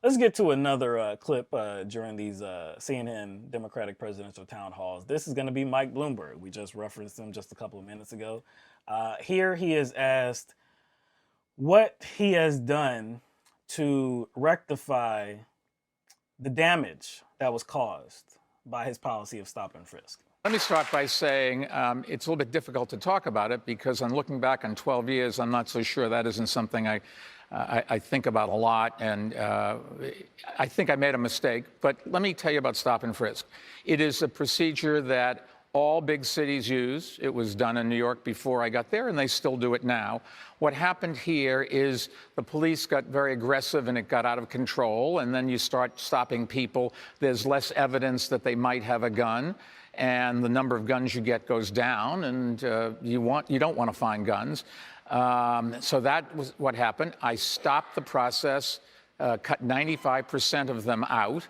Let's get to another clip during these CNN Democratic presidential town halls. This is going to be Mike Bloomberg. We just referenced him just a couple of minutes ago. Here he is asked what he has done to rectify the damage that was caused by his policy of stop and frisk. Let me start by saying it's a little bit difficult to talk about it because on looking back on 12 years, I'm not so sure that isn't something I think about a lot, and I think I made a mistake. But let me tell you about stop and frisk. It is a procedure that all big cities use. It was done in New York before I got there, and they still do it now. What happened here is the police got very aggressive and it got out of control, and then you start stopping people. There's less evidence that they might have a gun, and the number of guns you get goes down, and you don't want to find guns. So that was what happened. I stopped the process, cut 95% of them out,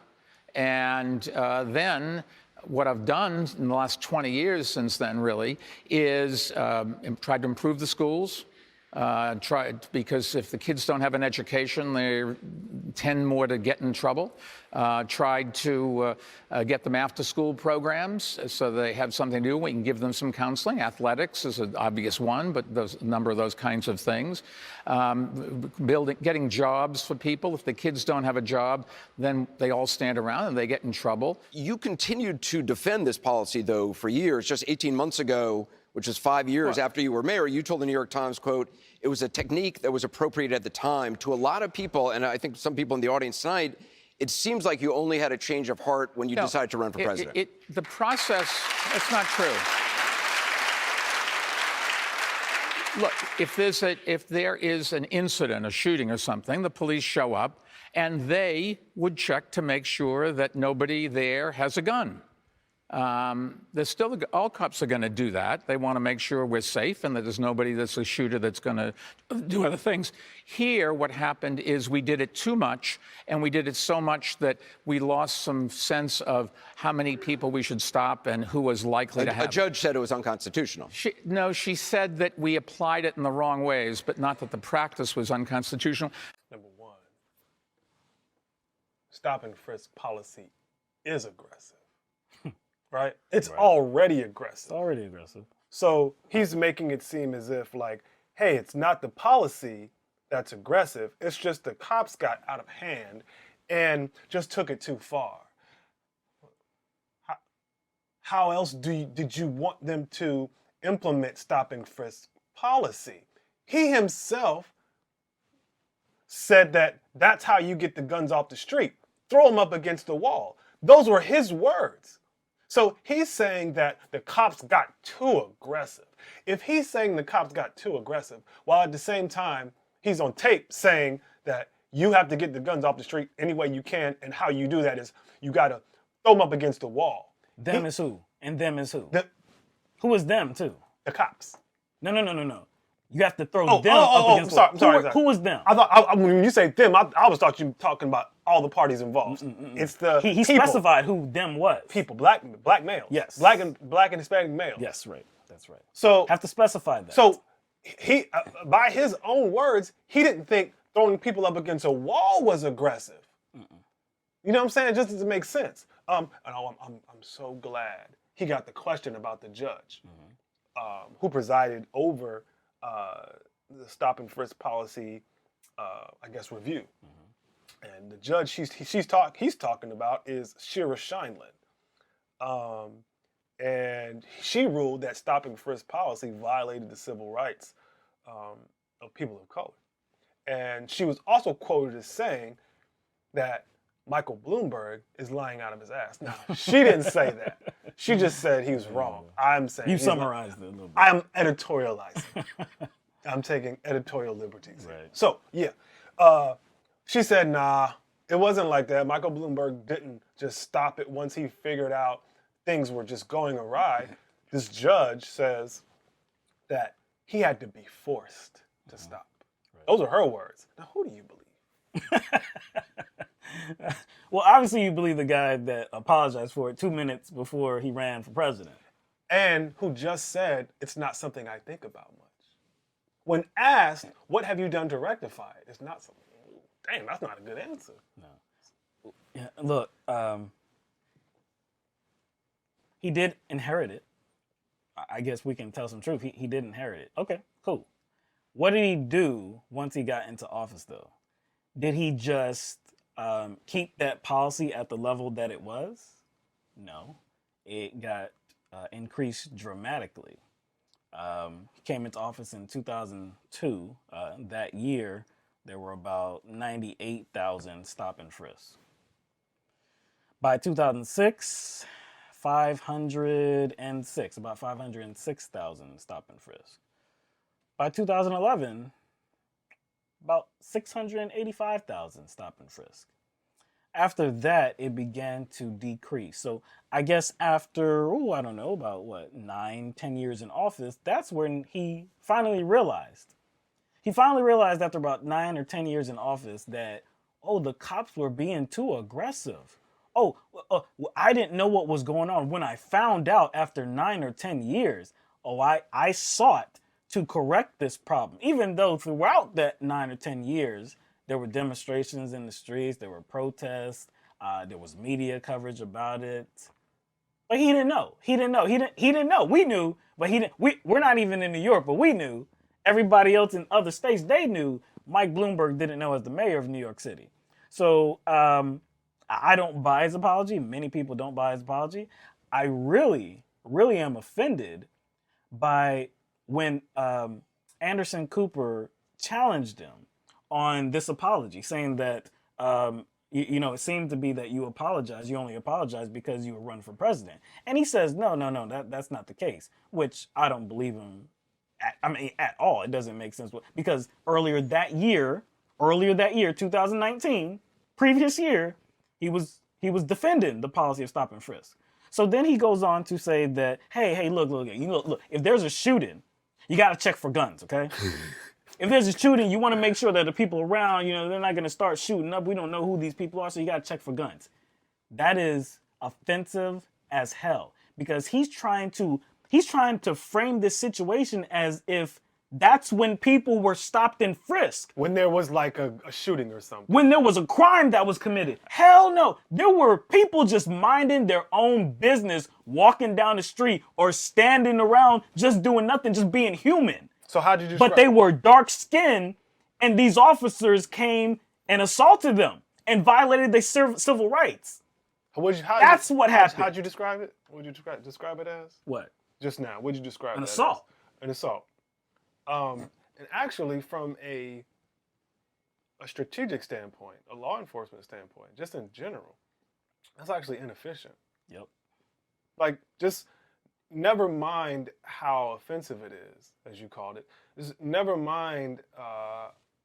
and then what I've done in the last 20 years since then, really, is tried to improve the schools. Because if the kids don't have an education, they tend more to get in trouble. Tried to get them after-school programs so they have something to do. We can give them some counseling. Athletics is an obvious one, but there's a number of those kinds of things. Getting jobs for people. If the kids don't have a job, then they all stand around and they get in trouble. You continued to defend this policy, though, for years. Just 18 months ago, which is 5 years after you were mayor, you told the New York Times, quote, it was a technique that was appropriate at the time. To a lot of people, and I think some people in the audience tonight, it seems like you only had a change of heart when you decided to run for president. The process, that's not true. Look, if there is an incident, a shooting or something, the police show up and they would check to make sure that nobody there has a gun. All cops are going to do that. They want to make sure we're safe and that there's nobody that's a shooter that's going to do other things. Here, what happened is we did it too much, and we did it so much that we lost some sense of how many people we should stop and who was likely to have. A judge said it was unconstitutional. No, she said that we applied it in the wrong ways, but not that the practice was unconstitutional. Number one, stop and frisk policy is aggressive. Right? It's already aggressive. It's already aggressive. So he's making it seem as if, like, hey, it's not the policy that's aggressive. It's just the cops got out of hand and just took it too far. How else did you want them to implement stop and frisk policy? He himself said that that's how you get the guns off the street. Throw them up against the wall. Those were his words. So he's saying that the cops got too aggressive. If he's saying the cops got too aggressive, while at the same time he's on tape saying that you have to get the guns off the street any way you can, and how you do that is you got to throw them up against the wall. Them is who? And them is who? Who is them, too? The cops. No. You have to throw them up against the wall. I'm sorry. Who was them? I thought when you say them, I always thought you were talking about all the parties involved. It's the he people. specified who them was. People, black males. Yes. Black and Hispanic males. Yes, right. That's right. So have to specify that. So he, by his own words, he didn't think throwing people up against a wall was aggressive. You know what I'm saying? It just doesn't make sense. And I'm so glad he got the question about the judge who presided over the stop and frisk policy, review. And the judge he's talking about is Shira Scheindlin. And she ruled that stop and frisk policy violated the civil rights of people of color. And she was also quoted as saying that Michael Bloomberg is lying out of his ass. Now, she didn't say that. She just said he was wrong. I'm saying you summarized it a little bit. I'm editorializing. I'm taking editorial liberties. Right. So, yeah. She said, nah, it wasn't like that. Michael Bloomberg didn't just stop it once he figured out things were just going awry. This judge says that he had to be forced to stop. Right. Those are her words. Now, who do you believe? Well, obviously you believe the guy that apologized for it 2 minutes before he ran for president. And who just said, it's not something I think about much. When asked, what have you done to rectify it? It's not something. Damn, that's not a good answer. No. Yeah, look, he did inherit it. I guess we can tell some truth. He did inherit it. Okay, cool. What did he do once he got into office, though? Did he just keep that policy at the level that it was? No. It got increased dramatically. He came into office in 2002. That year, there were about 98,000 stop and frisks. By 2006, about 506,000 stop and frisk. By 2011, about 685,000 stop and frisk. After that, it began to decrease. So I guess after, I don't know, about 9, 10 years in office, that's when he finally realized. He finally realized after about 9 or 10 years in office that, the cops were being too aggressive. I didn't know what was going on. When I found out after 9 or 10 years, I sought to correct this problem. Even though throughout that 9 or 10 years, there were demonstrations in the streets, there were protests, there was media coverage about it. But he didn't know. He didn't know. We knew, but he didn't. We're not even in New York, but we knew. Everybody else in other states, they knew. Mike Bloomberg didn't know as the mayor of New York City. So, I don't buy his apology. Many people don't buy his apology. I really, really am offended by when Anderson Cooper challenged him on this apology, saying that, it seemed to be that you only apologize because you were running for president. And he says, no, that's not the case, which I don't believe him at all. It doesn't make sense. Because earlier that year, 2019, previous year, he was defending the policy of stop and frisk. So then he goes on to say that, hey, look, if there's a shooting, you got to check for guns, okay? If there's a shooting, you want to make sure that the people around, they're not going to start shooting up. We don't know who these people are, so you got to check for guns. That is offensive as hell because he's trying to frame this situation as if that's when people were stopped and frisked. When there was like a shooting or something. When there was a crime that was committed. Hell no. There were people just minding their own business, walking down the street or standing around just doing nothing, just being human. So how did you describe But they were dark-skinned, and these officers came and assaulted them and violated their civil rights. That's what happened. How'd you describe it? What would you describe it as? What? Just now. What did you describe it as? Assault. An assault. And actually, from a strategic standpoint, a law enforcement standpoint, just in general, that's actually inefficient. Yep. Like, just never mind how offensive it is, as you called it. Just never mind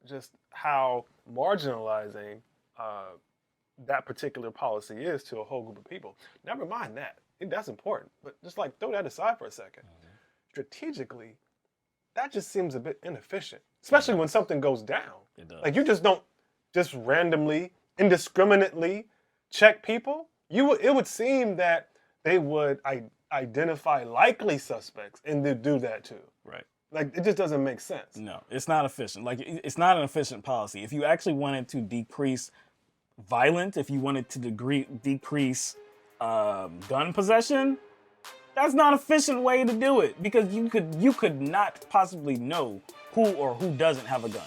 just how marginalizing that particular policy is to a whole group of people. Never mind that. That's important. But just like throw that aside for a second. Mm-hmm. Strategically, that just seems a bit inefficient, especially when something goes down. It does. Like you just don't just randomly, indiscriminately check people. It would seem that they would identify likely suspects and they do that too. Right. Like it just doesn't make sense. No, it's not efficient. Like it's not an efficient policy. If you actually wanted to decrease violence, if you wanted to decrease gun possession, that's not an efficient way to do it because you could not possibly know who or who doesn't have a gun.